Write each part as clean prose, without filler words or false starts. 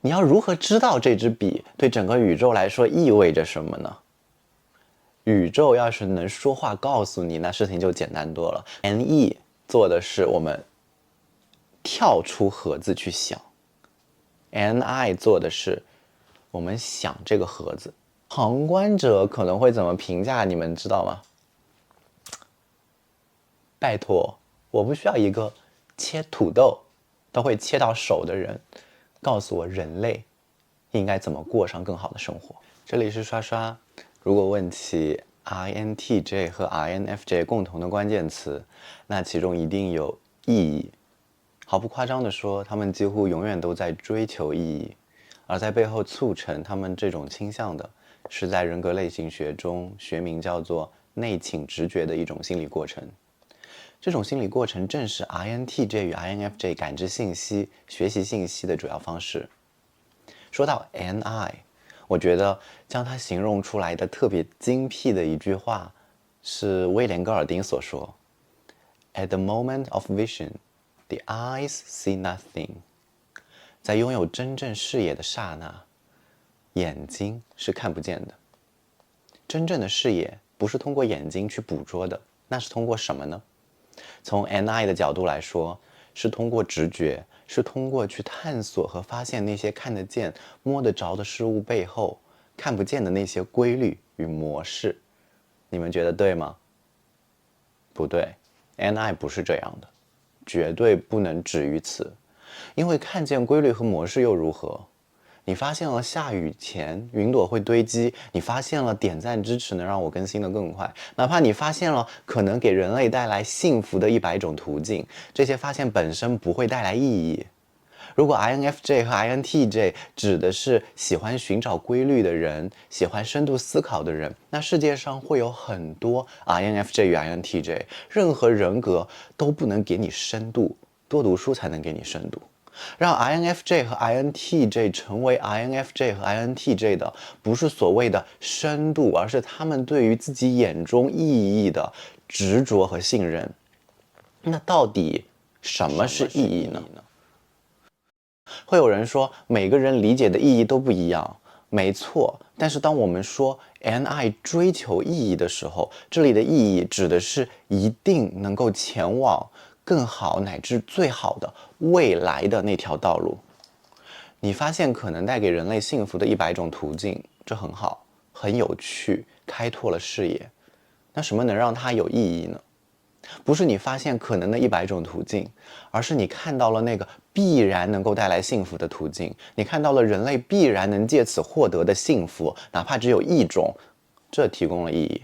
你要如何知道这支笔对整个宇宙来说意味着什么呢？宇宙要是能说话告诉你，那事情就简单多了。NE 做的是我们跳出盒子去想，NI 做的是我们想这个盒子。旁观者可能会怎么评价，你们知道吗？拜托，我不需要一个切土豆都会切到手的人告诉我人类应该怎么过上更好的生活。这里是刷刷，如果问起 INTJ 和 INFJ 共同的关键词，那其中一定有意义。毫不夸张地说，他们几乎永远都在追求意义，而在背后促成他们这种倾向的，是在人格类型学中学名叫做内倾直觉的一种心理过程。这种心理过程正是 INTJ 与 INFJ 感知信息、学习信息的主要方式。说到 NI， 我觉得将它形容出来的特别精辟的一句话是威廉·戈尔丁所说 ：“At the moment of vision, the eyes see nothing。”在拥有真正视野的刹那，眼睛是看不见的。真正的视野不是通过眼睛去捕捉的，那是通过什么呢？从 NI 的角度来说，是通过直觉，是通过去探索和发现那些看得见、摸得着的事物背后看不见的那些规律与模式。你们觉得对吗？不对， NI 不是这样的，绝对不能止于此。因为看见规律和模式又如何？你发现了下雨前云朵会堆积，你发现了点赞支持能让我更新得更快，哪怕你发现了可能给人类带来幸福的100种途径，这些发现本身不会带来意义。如果 INFJ 和 INTJ 指的是喜欢寻找规律的人，喜欢深度思考的人，那世界上会有很多 INFJ 与 INTJ， 任何人格都不能给你深度，多读书才能给你深度。让 INFJ 和 INTJ 成为 INFJ 和 INTJ 的，不是所谓的深度，而是他们对于自己眼中意义的执着和信任。那到底什么是意义呢？会有人说，每个人理解的意义都不一样，没错。但是当我们说 NI 追求意义的时候，这里的意义指的是一定能够前往更好乃至最好的未来的那条道路。你发现可能带给人类幸福的100种途径，这很好，很有趣，开拓了视野。那什么能让它有意义呢？不是你发现可能的100种途径，而是你看到了那个必然能够带来幸福的途径，你看到了人类必然能借此获得的幸福，哪怕只有1种，这提供了意义。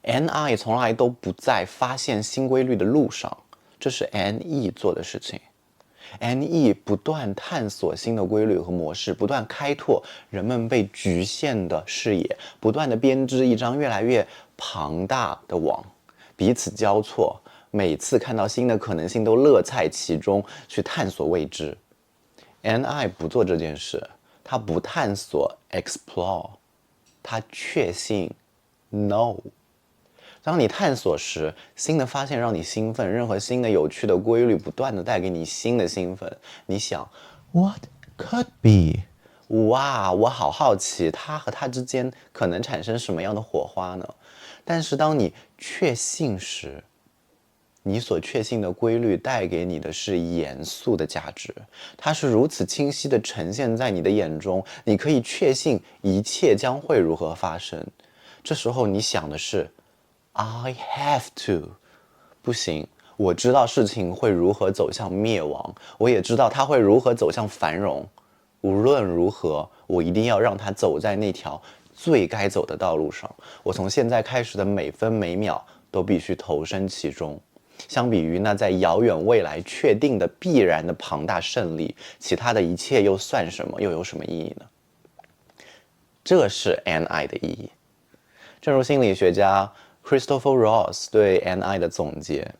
NI 从来都不在发现新规律的路上，这是 NE 做的事情。NE 不断探索新的规律和模式，不断开拓人们被局限的视野，不断的编织一张越来越庞大的网，彼此交错，每次看到新的可能性都乐在其中，去探索未知。NI 不做这件事，他不探索 explore， 他确信 know。当你探索时，新的发现让你兴奋，任何新的有趣的规律不断的带给你新的兴奋。你想 What could be？ 哇，我好好奇，它和它之间可能产生什么样的火花呢？但是当你确信时，你所确信的规律带给你的是严肃的价值，它是如此清晰地呈现在你的眼中，你可以确信一切将会如何发生。这时候你想的是I have to， 不行，我知道事情会如何走向灭亡，我也知道它会如何走向繁荣。无论如何，我一定要让它走在那条最该走的道路上。我从现在开始的每分每秒都必须投身其中。相比于那在遥远未来确定的必然的庞大胜利，其他的一切又算什么？又有什么意义呢？这是 NI 的意义。正如心理学家Christopher Ross 对 NI 的总结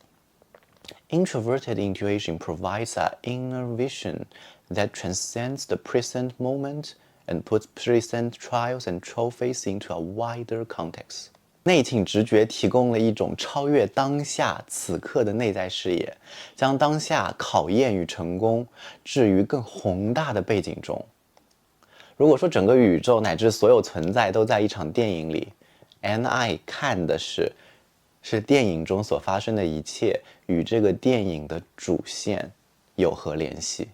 Introverted intuition provides an inner vision that transcends the present moment and puts present trials and trophies into a wider context. 内倾直觉提供了一种超越当下此刻的内在视野，将当下考验与成功置于更宏大的背景中。如果说整个宇宙乃至所有存在都在一场电影里， NI 看的是电影中所发生的一切与这个电影的主线有何联系，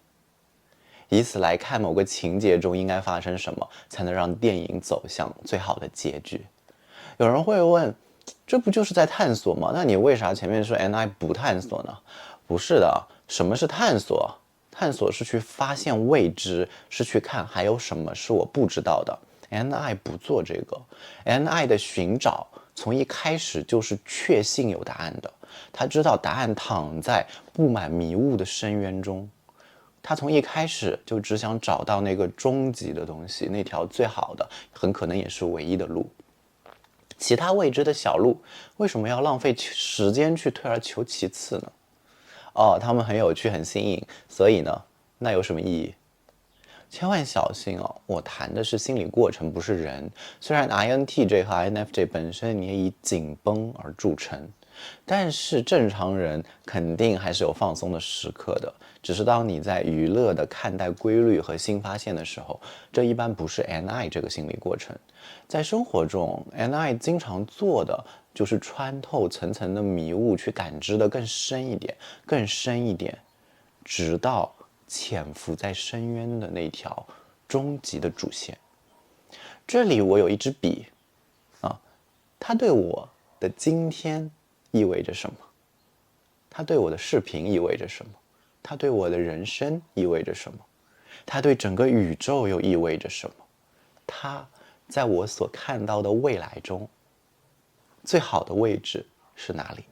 以此来看某个情节中应该发生什么，才能让电影走向最好的结局。有人会问，这不就是在探索吗？那你为啥前面说 NI 不探索呢？不是的，什么是探索？探索是去发现未知，是去看还有什么是我不知道的。NI 不做这个， NI 的寻找从一开始就是确信有答案的，他知道答案躺在布满迷雾的深渊中，他从一开始就只想找到那个终极的东西，那条最好的，很可能也是唯一的路。其他未知的小路，为什么要浪费时间去退而求其次呢？哦，他们很有趣，很新颖，所以呢，那有什么意义？千万小心哦！我谈的是心理过程，不是人。虽然 INTJ 和 INFJ 本身也以紧绷而著称，但是正常人肯定还是有放松的时刻的。只是当你在娱乐的看待规律和新发现的时候，这一般不是 NI 这个心理过程。在生活中 ，NI 经常做的就是穿透层层的迷雾，去感知的更深一点，更深一点，直到潜伏在深渊的那条终极的主线。这里我有一支笔啊，它对我的今天意味着什么？它对我的视频意味着什么？它对我的人生意味着什么？它对整个宇宙又意味着什么？它在我所看到的未来中，最好的位置是哪里？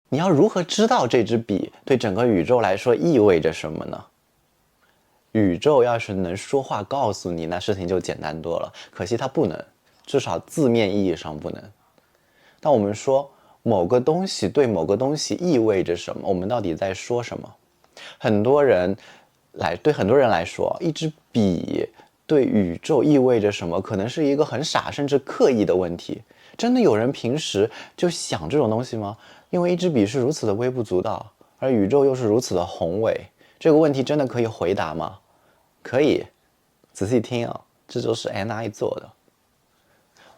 你要如何知道这支笔对整个宇宙来说意味着什么呢？宇宙要是能说话告诉你，那事情就简单多了。可惜它不能，至少字面意义上不能。当我们说某个东西对某个东西意味着什么，我们到底在说什么？对很多人来说，一支笔对宇宙意味着什么，可能是一个很傻甚至刻意的问题。真的有人平时就想这种东西吗？因为一支笔是如此的微不足道，而宇宙又是如此的宏伟，这个问题真的可以回答吗？可以，仔细听啊，这就是 NI 做的。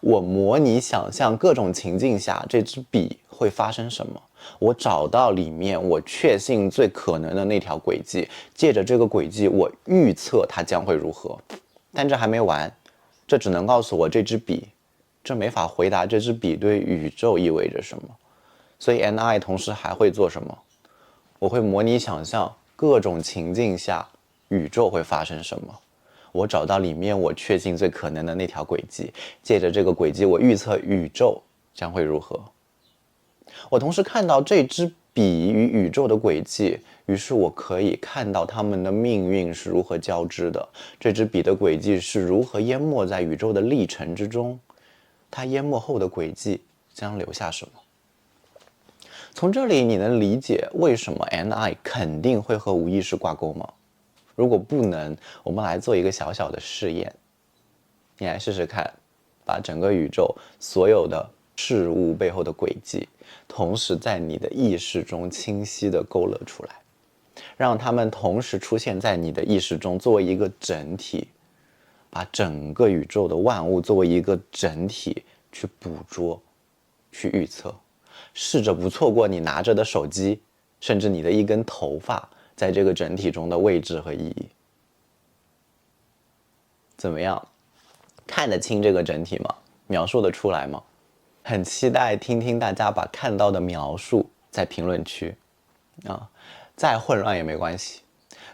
我模拟想象各种情境下这支笔会发生什么，我找到里面我确信最可能的那条轨迹，借着这个轨迹我预测它将会如何。但这还没完，这只能告诉我这支笔，这没法回答这支笔对宇宙意味着什么。所以 NI 同时还会做什么？我会模拟想象各种情境下宇宙会发生什么，我找到里面我确信最可能的那条轨迹，借着这个轨迹我预测宇宙将会如何。我同时看到这支笔与宇宙的轨迹，于是我可以看到它们的命运是如何交织的，这支笔的轨迹是如何淹没在宇宙的历程之中，它淹没后的轨迹将留下什么。从这里你能理解为什么 NI 肯定会和无意识挂钩吗？如果不能，我们来做一个小小的试验。你来试试看，把整个宇宙所有的事物背后的轨迹，同时在你的意识中清晰地勾勒出来，让它们同时出现在你的意识中，作为一个整体，把整个宇宙的万物作为一个整体去捕捉，去预测。试着不错过你拿着的手机，甚至你的一根头发在这个整体中的位置和意义。怎么样？看得清这个整体吗？描述得出来吗？很期待听听大家把看到的描述在评论区啊，再混乱也没关系。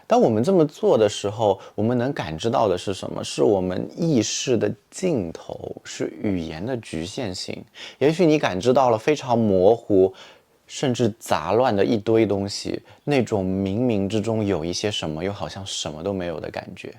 当我们这么做的时候，我们能感知到的是什么？是我们意识的尽头，是语言的局限性。也许你感知到了非常模糊，甚至杂乱的一堆东西，那种冥冥之中有一些什么，又好像什么都没有的感觉。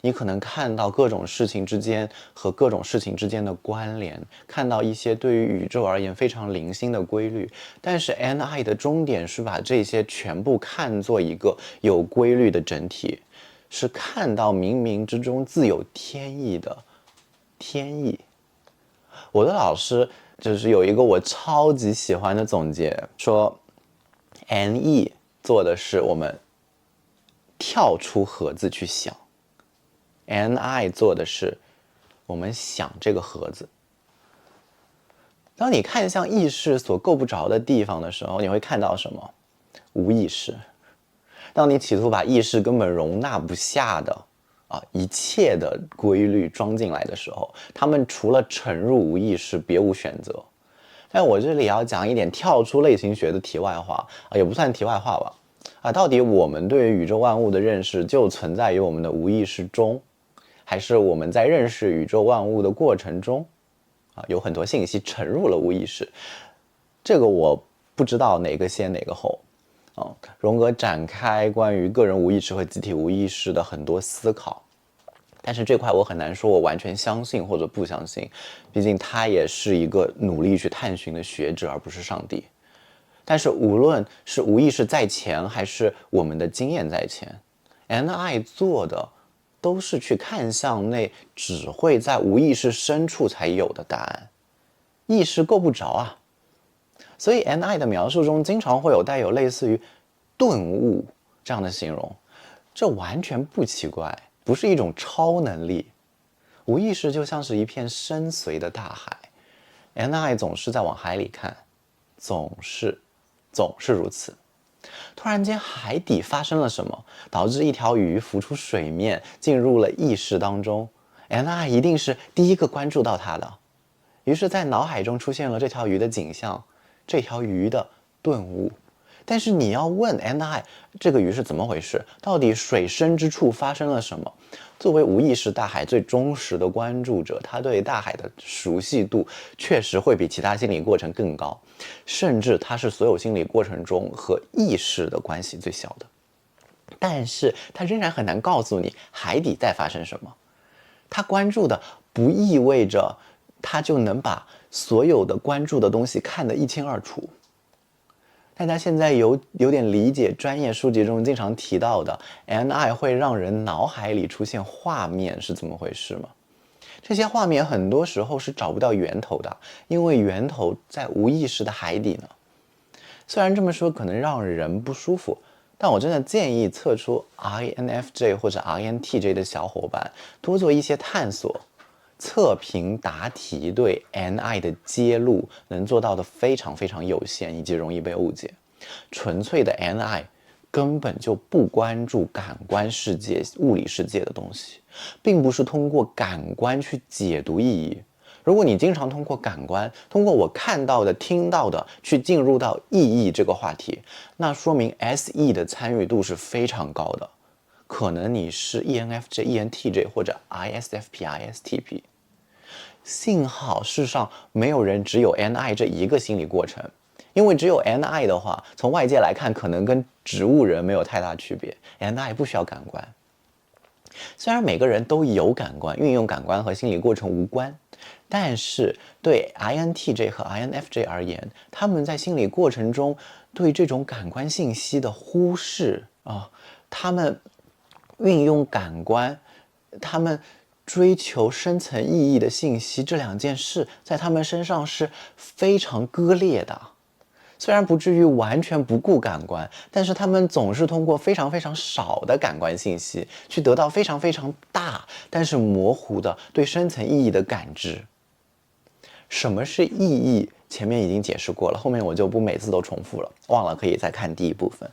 你可能看到各种事情之间和各种事情之间的关联，看到一些对于宇宙而言非常零星的规律，但是 NI 的终点是把这些全部看作一个有规律的整体，是看到冥冥之中自有天意的天意。我的老师就是有一个我超级喜欢的总结，说 NE 做的是我们跳出盒子去想， NI 做的是我们想这个盒子。当你看向意识所够不着的地方的时候，你会看到什么？无意识。当你企图把意识根本容纳不下的一切的规律装进来的时候，他们除了沉入无意识别无选择。但我这里要讲一点跳出类型学的题外话也不算题外话吧到底我们对于宇宙万物的认识就存在于我们的无意识中，还是我们在认识宇宙万物的过程中有很多信息沉入了无意识？这个我不知道哪个先哪个后荣格展开关于个人无意识和集体无意识的很多思考，但是这块我很难说我完全相信或者不相信，毕竟他也是一个努力去探寻的学者，而不是上帝。但是无论是无意识在前，还是我们的经验在前， NI 做的都是去看向那只会在无意识深处才有的答案，意识够不着所以 NI 的描述中经常会有带有类似于顿悟这样的形容，这完全不奇怪，不是一种超能力。无意识就像是一片深邃的大海， NI 总是在往海里看，总是如此。突然间海底发生了什么，导致一条鱼浮出水面，进入了意识当中， NI 一定是第一个关注到它的，于是在脑海中出现了这条鱼的景象，这条鱼的顿悟。但是你要问 NI 这个鱼是怎么回事，到底水深之处发生了什么，作为无意识大海最忠实的关注者，他对大海的熟悉度确实会比其他心理过程更高，甚至它是所有心理过程中和意识的关系最小的。但是他仍然很难告诉你海底在发生什么，他关注的不意味着他就能把所有的关注的东西看得一清二楚。大家现在有点理解专业书籍中经常提到的 NI 会让人脑海里出现画面是怎么回事吗？这些画面很多时候是找不到源头的，因为源头在无意识的海底呢。虽然这么说可能让人不舒服，但我真的建议测出 INFJ 或者 INTJ 的小伙伴多做一些探索，测评答题对 NI 的揭露能做到的非常非常有限，以及容易被误解。纯粹的 NI 根本就不关注感官世界、物理世界的东西，并不是通过感官去解读意义。如果你经常通过感官，通过我看到的、听到的去进入到意义这个话题，那说明 SE 的参与度是非常高的。可能你是 ENFJ、ENTJ 或者 ISFP、ISTP。幸好世上没有人只有 NI 这一个心理过程，因为只有 NI 的话，从外界来看可能跟植物人没有太大区别。NI 不需要感官，虽然每个人都有感官，运用感官和心理过程无关，但是对 INTJ 和 INFJ 而言，他们在心理过程中对这种感官信息的忽视他们运用感官，他们追求深层意义的信息，这两件事在他们身上是非常割裂的。虽然不至于完全不顾感官，但是他们总是通过非常非常少的感官信息去得到非常非常大但是模糊的对深层意义的感知。什么是意义？前面已经解释过了，后面我就不每次都重复了，忘了可以再看第一部分。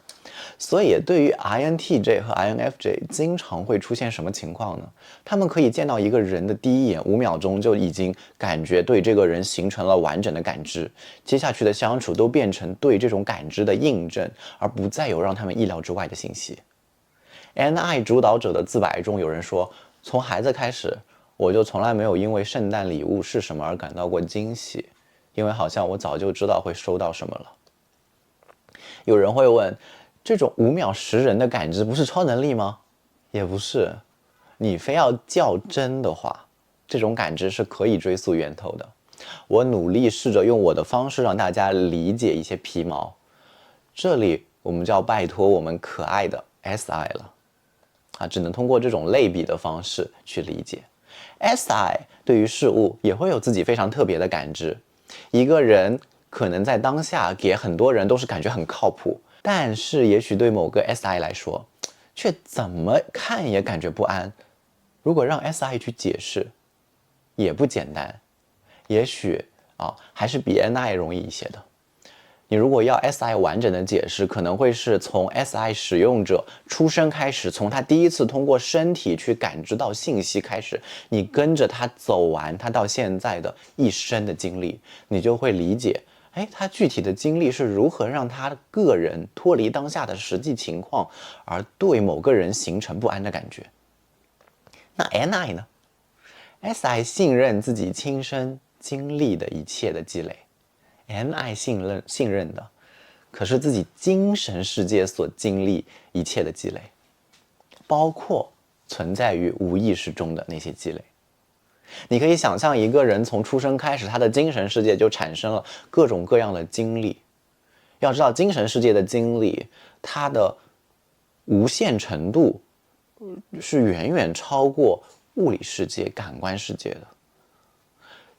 所以对于 INTJ 和 INFJ 经常会出现什么情况呢？他们可以见到一个人的第一眼5秒钟就已经感觉对这个人形成了完整的感知，接下去的相处都变成对这种感知的印证，而不再有让他们意料之外的信息。NI 主导者的自白中有人说，从孩子开始我就从来没有因为圣诞礼物是什么而感到过惊喜，因为好像我早就知道会收到什么了。有人会问，这种5秒识人的感知不是超能力吗？也不是，你非要较真的话，这种感知是可以追溯源头的。我努力试着用我的方式让大家理解一些皮毛，这里我们就要拜托我们可爱的 SI 了只能通过这种类比的方式去理解。SI 对于事物也会有自己非常特别的感知。一个人可能在当下给很多人都是感觉很靠谱，但是也许对某个 SI 来说，却怎么看也感觉不安。如果让 SI 去解释，也不简单。也许还是比 NI 容易一些的。你如果要 SI 完整的解释，可能会是从 SI 使用者出生开始，从他第一次通过身体去感知到信息开始，你跟着他走完他到现在的一生的经历，你就会理解，他具体的经历是如何让他个人脱离当下的实际情况，而对某个人形成不安的感觉。那 NI 呢？ SI 信任自己亲身经历的一切的积累，NI 信任的可是自己精神世界所经历一切的积累，包括存在于无意识中的那些积累。你可以想象一个人从出生开始，他的精神世界就产生了各种各样的经历。要知道精神世界的经历，它的无限程度是远远超过物理世界、感官世界的。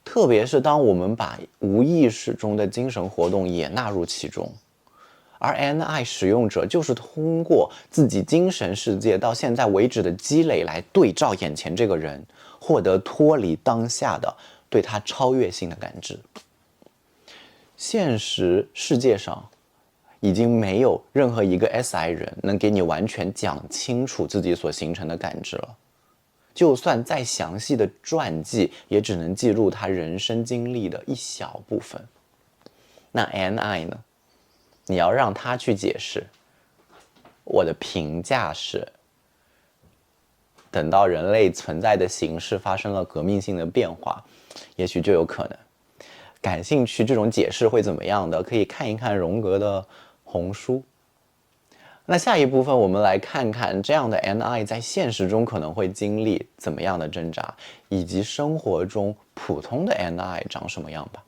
特别是当我们把无意识中的精神活动也纳入其中，而 NI 使用者就是通过自己精神世界到现在为止的积累来对照眼前这个人，获得脱离当下的对他超越性的感知。现实世界上已经没有任何一个 SI 人能给你完全讲清楚自己所形成的感知了。就算再详细的传记，也只能记录他人生经历的一小部分。那 NI 呢？你要让他去解释。我的评价是，等到人类存在的形式发生了革命性的变化，也许就有可能。感兴趣这种解释会怎么样的，可以看一看荣格的红书。那下一部分我们来看看这样的 NI 在现实中可能会经历怎么样的挣扎，以及生活中普通的 NI 长什么样吧。